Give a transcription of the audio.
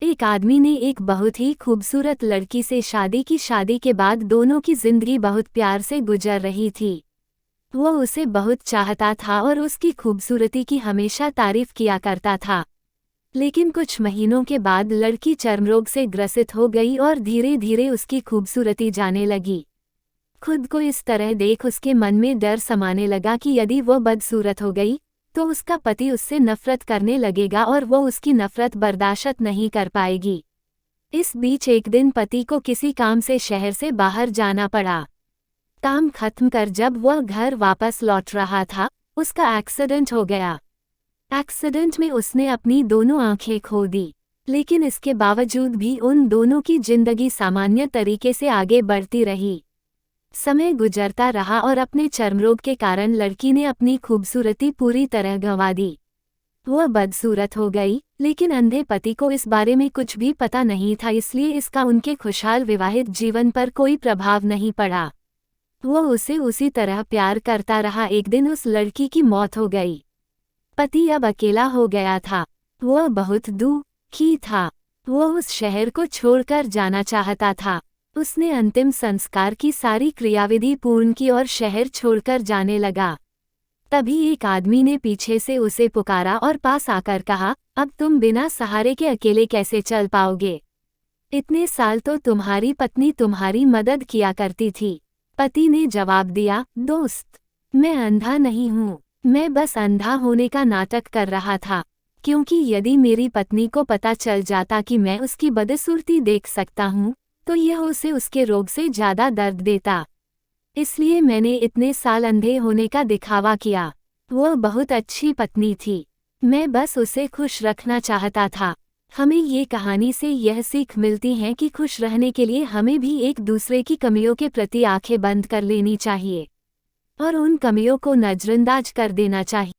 एक आदमी ने एक बहुत ही खूबसूरत लड़की से शादी की। शादी के बाद दोनों की जिंदगी बहुत प्यार से गुजर रही थी। वो उसे बहुत चाहता था और उसकी खूबसूरती की हमेशा तारीफ किया करता था। लेकिन कुछ महीनों के बाद लड़की चर्मरोग से ग्रसित हो गई और धीरे धीरे उसकी खूबसूरती जाने लगी। खुद को इस तरह देख उसके मन में डर समाने लगा कि यदि वो बदसूरत हो गई तो उसका पति उससे नफरत करने लगेगा और वो उसकी नफरत बर्दाश्त नहीं कर पाएगी। इस बीच एक दिन पति को किसी काम से शहर से बाहर जाना पड़ा। काम खत्म कर जब वह घर वापस लौट रहा था, उसका एक्सीडेंट हो गया। एक्सीडेंट में उसने अपनी दोनों आंखें खो दी, लेकिन इसके बावजूद भी उन दोनों की जिंदगी सामान्य तरीके से आगे बढ़ती रही। समय गुजरता रहा और अपने चर्मरोग के कारण लड़की ने अपनी खूबसूरती पूरी तरह गंवा दी। वह बदसूरत हो गई, लेकिन अंधे पति को इस बारे में कुछ भी पता नहीं था, इसलिए इसका उनके खुशहाल विवाहित जीवन पर कोई प्रभाव नहीं पड़ा। वह उसे उसी तरह प्यार करता रहा। एक दिन उस लड़की की मौत हो गई। पति अब अकेला हो गया था। वह बहुत दुखी था। वह उस शहर को छोड़कर जाना चाहता था। उसने अंतिम संस्कार की सारी क्रियाविधि पूर्ण की और शहर छोड़कर जाने लगा। तभी एक आदमी ने पीछे से उसे पुकारा और पास आकर कहा, अब तुम बिना सहारे के अकेले कैसे चल पाओगे? इतने साल तो तुम्हारी पत्नी तुम्हारी मदद किया करती थी। पति ने जवाब दिया, दोस्त, मैं अंधा नहीं हूँ, मैं बस अंधा होने का नाटक कर रहा था, क्योंकि यदि मेरी पत्नी को पता चल जाता कि मैं उसकी बदसूरती देख सकता हूँ तो यह उसे उसके रोग से ज़्यादा दर्द देता। इसलिए मैंने इतने साल अंधे होने का दिखावा किया। वह बहुत अच्छी पत्नी थी, मैं बस उसे खुश रखना चाहता था। हमें ये कहानी से यह सीख मिलती है कि खुश रहने के लिए हमें भी एक दूसरे की कमियों के प्रति आंखें बंद कर लेनी चाहिए और उन कमियों को नज़रअंदाज कर देना चाहिए।